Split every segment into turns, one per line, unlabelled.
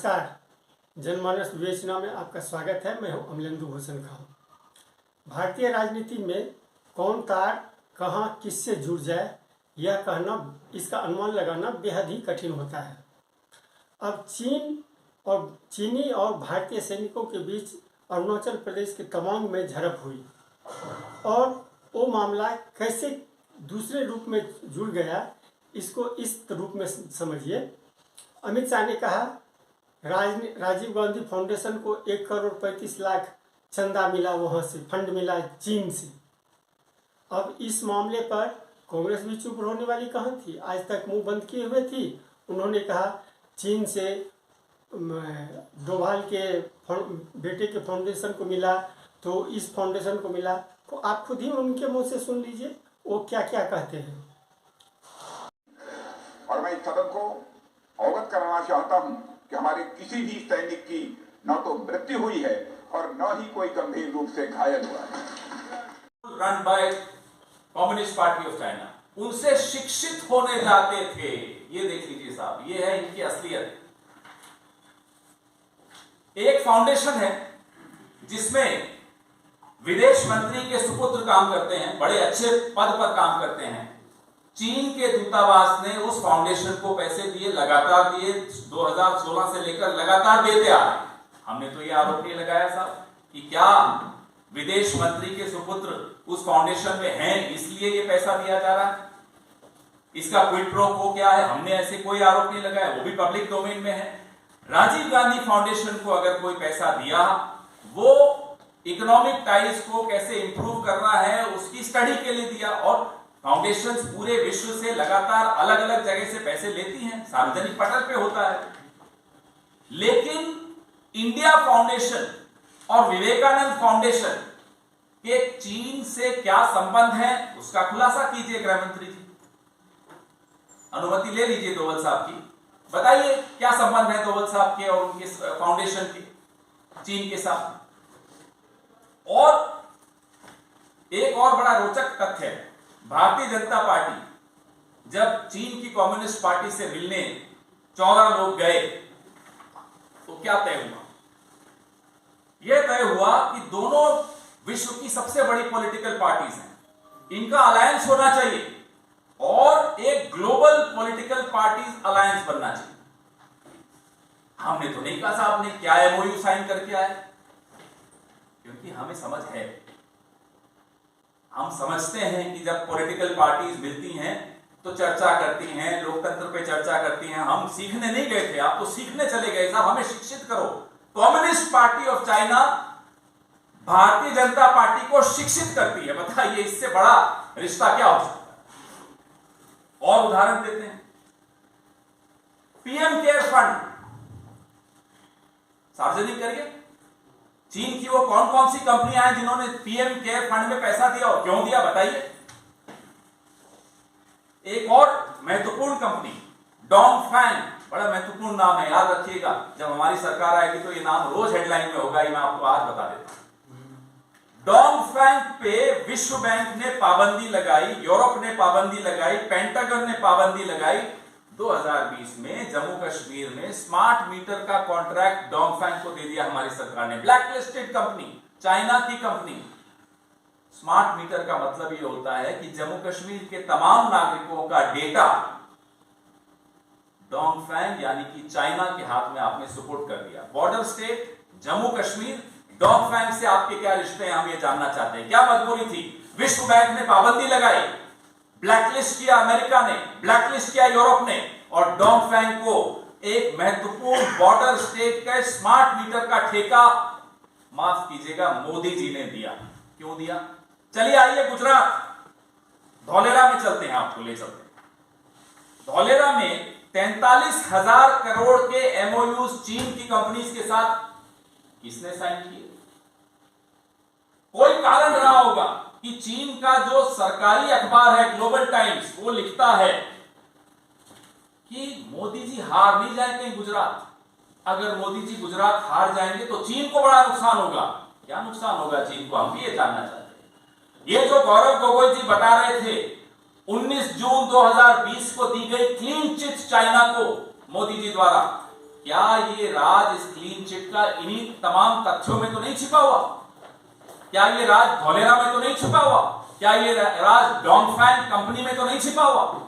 नमस्कार। जनमानस विवेचना में आपका स्वागत है। मैं हूं अमलेंदु भूषण खां। भारतीय राजनीति में कौन तार कहां किससे जुड़ जाए यह कहना, इसका अनुमान लगाना बेहद ही कठिन होता है। अब चीनी और भारतीय सैनिकों के बीच अरुणाचल प्रदेश के तवांग में झड़प हुई और वो मामला कैसे दूसरे रूप में जुड़ गया, इसको इस रूप में समझिए। अमित शाह ने कहा राजीव गांधी फाउंडेशन को 1 करोड़ 35 लाख चंदा मिला, वहाँ से फंड मिला चीन से। अब इस मामले पर कांग्रेस भी चुप होने वाली कहाँ थी, आज तक मुंह बंद किए हुए थी। उन्होंने कहा चीन से डोभाल के बेटे के फाउंडेशन को मिला तो इस फाउंडेशन को मिला। तो आप खुद ही उनके मुंह से सुन लीजिए वो क्या क्या कहते हैं।
और मैं इस सदन को अवगत कराना चाहता हूं कि हमारे किसी भी सैनिक की न तो मृत्यु हुई है और न ही कोई गंभीर रूप से घायल हुआ है।
Run by communist party of China, उनसे शिक्षित होने जाते थे। ये देख लीजिए साहब, ये है इनकी असलियत। एक फाउंडेशन है जिसमें विदेश मंत्री के सुपुत्र काम करते हैं, बड़े अच्छे पद पर काम करते हैं। चीन के दूतावास ने उस फाउंडेशन को पैसे दिए, लगातार दिए, 2016 से लेकर लगातार देते आ रहे हैं। हमने तो ये आरोप नहीं लगाया साहब कि क्या विदेश मंत्री के सुपुत्र उस फाउंडेशन में हैं इसलिए ये पैसा दिया जा रहा है। इसका क्विड प्रो क्वो क्या है, हमने ऐसे कोई आरोप नहीं लगाया, वो भी पब्लिक डोमेन में है। राजीव गांधी फाउंडेशन को अगर कोई पैसा दिया, वो इकोनॉमिक टाइज को कैसे इंप्रूव करना है उसकी स्टडी के लिए दिया। और फाउंडेशंस पूरे विश्व से लगातार अलग अलग जगह से पैसे लेती हैं, सार्वजनिक पटल पे होता है। लेकिन इंडिया फाउंडेशन और विवेकानंद फाउंडेशन के चीन से क्या संबंध है उसका खुलासा कीजिए गृह मंत्री जी। अनुमति ले लीजिए डोवल साहब की, बताइए क्या संबंध है डोवल साहब के और उनके फाउंडेशन के चीन के साथ। और एक और बड़ा रोचक तथ्य है, भारतीय जनता पार्टी जब चीन की कम्युनिस्ट पार्टी से मिलने 14 लोग गए तो क्या तय हुआ? यह तय हुआ कि दोनों विश्व की सबसे बड़ी पॉलिटिकल पार्टीज हैं, इनका अलायंस होना चाहिए और एक ग्लोबल पॉलिटिकल पार्टीज अलायंस बनना चाहिए। हमने तो नहीं कहा साहब ने क्या एमओयू साइन करके आए, क्योंकि हमें समझ है, हम समझते हैं कि जब पॉलिटिकल पार्टीज मिलती हैं तो चर्चा करती हैं, लोकतंत्र पे चर्चा करती हैं। हम सीखने नहीं गए थे, आप तो सीखने चले गए साहब, हमें शिक्षित करो। Communist party of China Bharatiya Janata party को शिक्षित करती है, बताइए इससे बड़ा रिश्ता क्या हो सकता है। और उदाहरण देते हैं, पीएम केयर फंड सार्वजनिक करिए। चीन की वो कौन कौन सी कंपनियां हैं जिन्होंने पीएम केयर फंड में पैसा दिया और क्यों दिया, बताइए। एक और महत्वपूर्ण कंपनी डोंगफैंग, बड़ा महत्वपूर्ण नाम है, याद रखिएगा। जब हमारी सरकार आएगी तो ये नाम रोज हेडलाइन में होगा, ये मैं आपको आज बता देता हूं। डोंगफैंग पे विश्व बैंक ने पाबंदी लगाई, यूरोप ने पाबंदी लगाई, पेंटागन ने पाबंदी लगाई। 2020 में जम्मू कश्मीर में स्मार्ट मीटर का कॉन्ट्रैक्ट डोंगफैंग को दे दिया हमारी सरकार ने। ब्लैकलिस्टेड कंपनी, चाइना की कंपनी। स्मार्ट मीटर का मतलब यह होता है कि जम्मू कश्मीर के तमाम नागरिकों का डेटा डोंगफैंग यानी कि चाइना के हाथ में आपने सुपुर्द कर दिया। बॉर्डर स्टेट जम्मू कश्मीर, डोंगफैंग से आपके क्या रिश्ते हैं, हम ये जानना चाहते हैं। क्या मजबूरी थी? विश्व बैंक ने पाबंदी लगाई, ब्लैकलिस्ट किया अमेरिका ने, ब्लैकलिस्ट किया यूरोप ने, और डोंगफैंग को एक महत्वपूर्ण बॉर्डर स्टेट का स्मार्ट मीटर का ठेका, माफ कीजिएगा, मोदी जी ने दिया। क्यों दिया? चलिए आइए गुजरात, धौलेरा में चलते हैं, आपको ले चलते हैं। धौलेरा में 43,000 करोड़ के एमओयूज चीन की कंपनीज के साथ किसने साइन किए? कोई कारण रहा होगा कि चीन का जो सरकारी अखबार है ग्लोबल टाइम्स, वो लिखता है कि मोदी जी हार नहीं जाए कहीं गुजरात। अगर मोदी जी गुजरात हार जाएंगे तो चीन को बड़ा नुकसान होगा। क्या नुकसान होगा चीन को, हम भी ये जानना चाहते हैं। ये जो गौरव गोगोई जी बता रहे थे, 19 जून 2020 को दी गई क्लीन चिट चाइना को मोदी जी द्वारा, क्या ये राज इस क्लीन चिट का इन्हीं तमाम तथ्यों में तो नहीं छिपा हुआ? क्या ये राज धोलेरा में तो नहीं छिपा हुआ? क्या ये राज डोंगफैंग कंपनी में तो नहीं छिपा हुआ?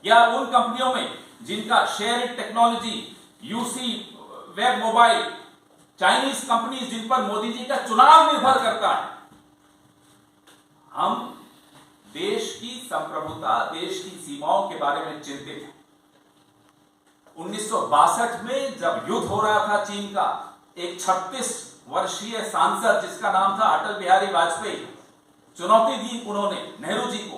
या उन कंपनियों में जिनका share in technology, UC, web mobile, Chinese companies जिन पर मोदी जी का चुनाव निर्भर करता है? हम देश की संप्रभुता, देश की सीमाओं के बारे में चिंतित हैं। 1962 में जब युद्ध हो रहा था चीन का, एक 36 वर्षीय सांसद जिसका नाम था अटल बिहारी वाजपेयी, चुनौती दी उन्होंने नेहरू जी को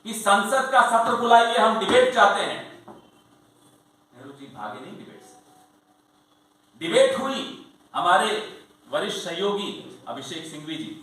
कि संसद का सत्र बुलाइए, हम डिबेट चाहते हैं। नेहरू जी भागे नहीं डिबेट से। डिबेट हुई, हमारे वरिष्ठ सहयोगी अभिषेक सिंघवी जी